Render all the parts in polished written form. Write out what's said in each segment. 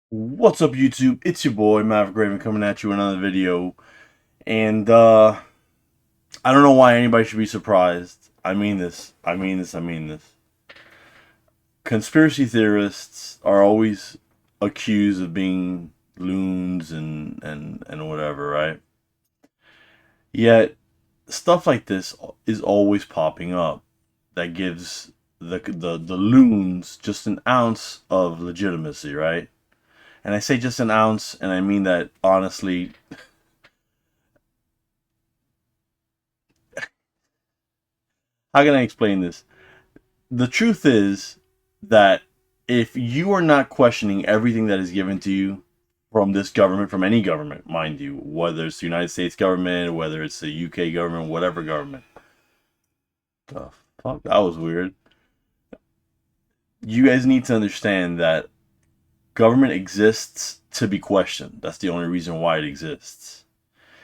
What's up, YouTube? It's your boy Maverick Raven coming at you with another video, and I don't know why anybody should be surprised. I mean this. I mean this. I mean this. Conspiracy theorists are always accused of being loons and whatever, right? Yet stuff like this is always popping up that gives the loons just an ounce of legitimacy, right? And I say just an ounce, and I mean that honestly. How can I explain this? The truth is that if you are not questioning everything that is given to you from this government, from any government, mind you, whether it's the United States government, whether it's the UK government, whatever government, the fuck, that was weird. You guys need to understand that government exists to be questioned. That's the only reason why it exists.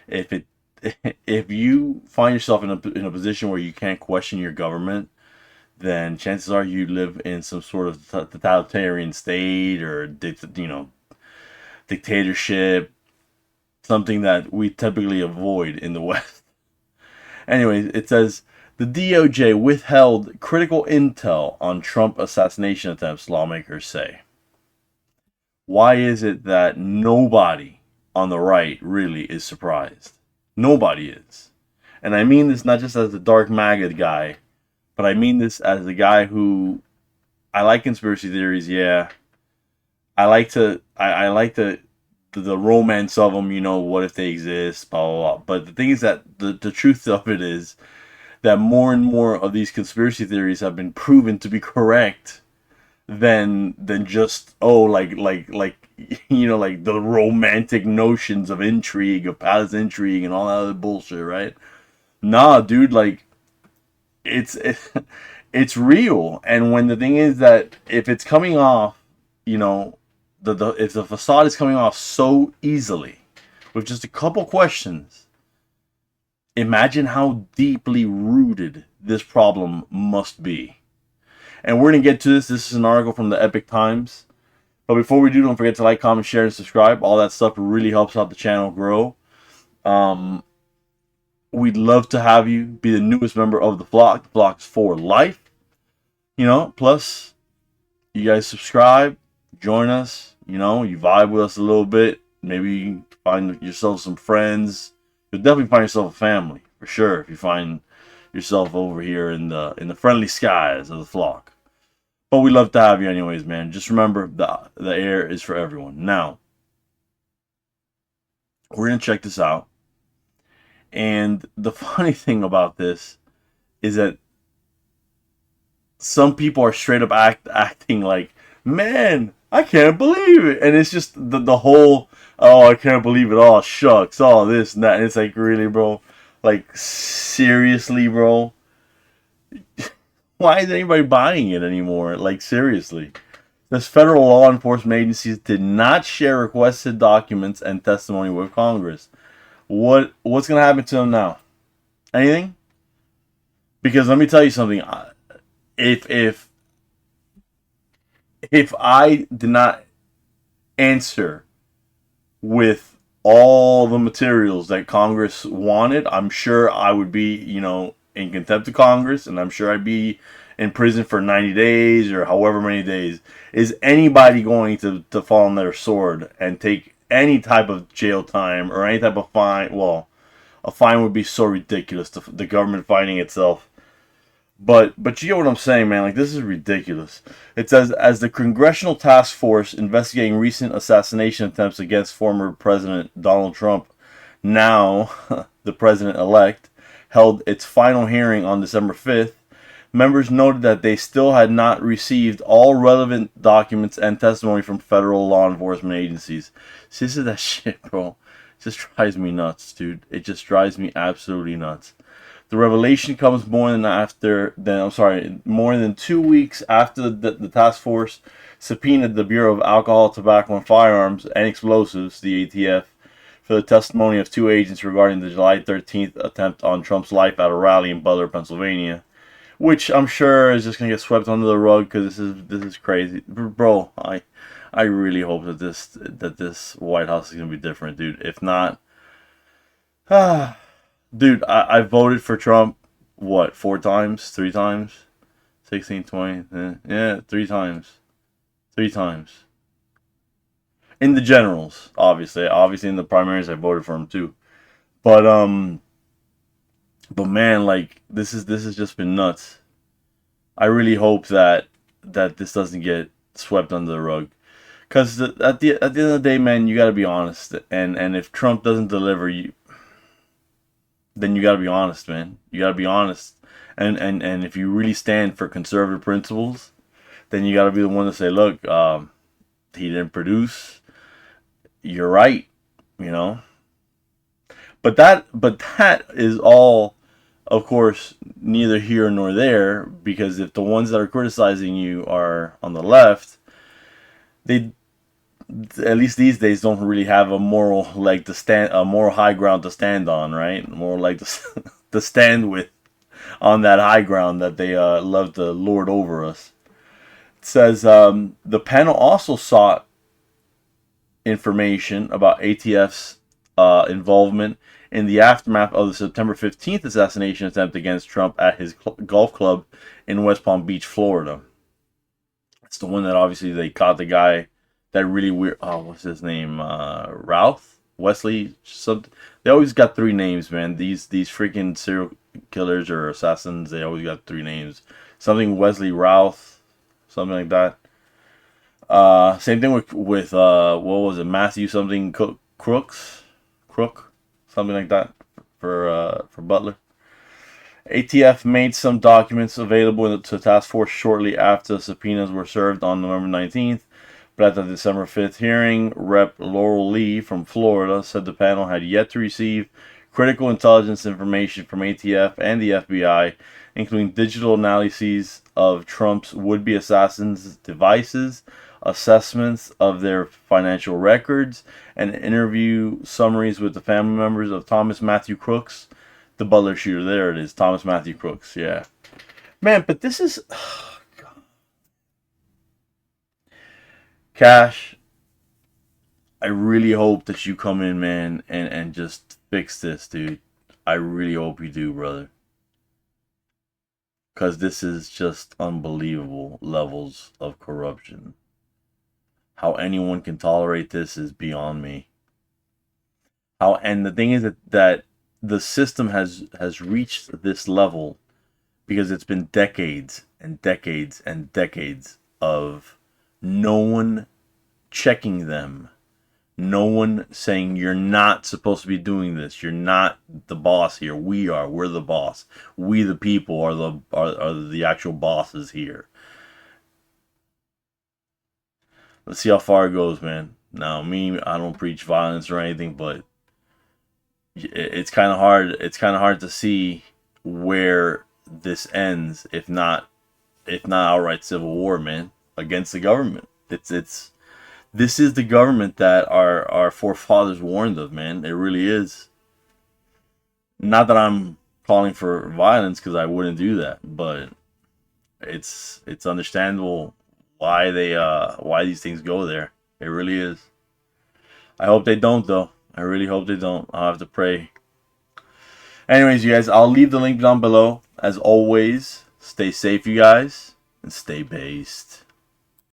If it if you find yourself in a position where you can't question your government, then chances are you live in some sort of totalitarian state or dictatorship, something that we typically avoid in the West. Anyways, it says the DOJ withheld critical intel on Trump assassination attempts, lawmakers say. Why is it that nobody on the right really is surprised? Nobody is. And I mean this not just as the dark MAGA guy, but I mean this as the guy who I like conspiracy theories. Yeah, I like the romance of them. You know, what if they exist? Blah blah blah. But the thing is that the truth of it is that more and more of these conspiracy theories have been proven to be correct than just like the romantic notions of intrigue, of palace intrigue, and all that other bullshit. Right? Nah, dude. Like it's it's real. And when the thing is that if it's coming off, you know, the if the facade is coming off so easily with just a couple questions, imagine how deeply rooted this problem must be. And we're gonna get to this. This is an article from the Epic Times. But before we do, don't forget to like, comment, share, and subscribe. All that stuff really helps out the channel grow. Um, we'd love to have you be the newest member of the flock. The flock's for life. You know, plus you guys subscribe, join us, you know, you vibe with us a little bit. Maybe you find yourself some friends. You'll definitely find yourself a family, for sure, if you find yourself over here in the friendly skies of the flock. But we love to have you anyways, man. Just remember the air is for everyone. Now, we're gonna check this out. And the funny thing about this is that some people are straight up acting like, man, I can't believe it. And it's just the whole, oh, I can't believe it. Oh, shucks. All this and that. And it's like, really, bro? Like, seriously, bro? Why is anybody buying it anymore? Like, seriously. This federal law enforcement agencies did not share requested documents and testimony with Congress. What's going to happen to them now? Anything? Because let me tell you something. If if if I did not answer with all the materials that Congress wanted, I'm sure I would be, you know, in contempt of Congress, and I'm sure I'd be in prison for 90 days or however many days. Is anybody going to fall on their sword and take any type of jail time or any type of fine? Well, a fine would be so ridiculous, the government fining itself. But you get what I'm saying, man. Like, this is ridiculous. It says, as the congressional task force investigating recent assassination attempts against former President Donald Trump, now the president-elect, held its final hearing on December 5th, members noted that they still had not received all relevant documents and testimony from federal law enforcement agencies. See, this is that shit, bro. It just drives me nuts, dude. It just drives me absolutely nuts. The revelation comes more than 2 weeks after the task force subpoenaed the Bureau of Alcohol, Tobacco, and Firearms and Explosives, the ATF, for the testimony of two agents regarding the July 13th attempt on Trump's life at a rally in Butler, Pennsylvania, which I'm sure is just gonna get swept under the rug because this is crazy, bro. I really hope that this White House is gonna be different, dude. If not, ah, dude, I voted for Trump. What, 4 times, 3 times, 16, 20, yeah, 3 times, 3 times. In the generals, obviously in the primaries, I voted for him too. But but man, like this has just been nuts. I really hope that this doesn't get swept under the rug. Because at the end of the day, man, you got to be honest. And if Trump doesn't deliver, then you got to be honest, man. You got to be honest. And if you really stand for conservative principles, then you got to be the one to say, look, he didn't produce. You're right, you know. But that is all, of course, neither here nor there. Because if the ones that are criticizing you are on the left, they, at least these days, don't really have a moral leg to stand, a moral high ground to stand on, right? More like to stand with on that high ground that they love to lord over us. It says the panel also sought information about ATF's involvement in the aftermath of the September 15th assassination attempt against Trump at his golf club in West Palm Beach, Florida. It's the one that obviously they caught the guy, that really weird. Oh, what's his name? Ralph Wesley. Something. They always got 3 names, man. These freaking serial killers or assassins. They always got 3 names. Something Wesley Ralph, something like that. Same thing with what was it? Matthew something Crook, something like that for Butler. ATF made some documents available to task force shortly after subpoenas were served on November 19th. But at the December 5th hearing, Rep. Laurel Lee from Florida said the panel had yet to receive critical intelligence information from ATF and the FBI, including digital analyses of Trump's would-be assassins' devices, assessments of their financial records, and interview summaries with the family members of Thomas Matthew Crooks, the Butler shooter. There it is, Thomas Matthew Crooks, yeah. Man, but this is... Cash, I really hope that you come in, man, and just fix this, dude. I really hope you do, brother. Because this is just unbelievable levels of corruption. How anyone can tolerate this is beyond me. And the thing is that the system has reached this level because it's been decades and decades and decades of no one checking them. No one saying, you're not supposed to be doing this. You're not the boss here. We are. We're the boss. We the people are the actual bosses here. Let's see how far it goes, man. Now, me, I don't preach violence or anything, but it's kind of hard. It's kind of hard to see where this ends, if not outright civil war, man, against the government. This is the government that our forefathers warned of, man. It really is. Not that I'm calling for violence, because I wouldn't do that, but it's understandable why these things go there. It really is. I hope they don't, though. I really hope they don't. I'll have to pray. Anyways, you guys, I'll leave the link down below. As always, stay safe, you guys, and stay based.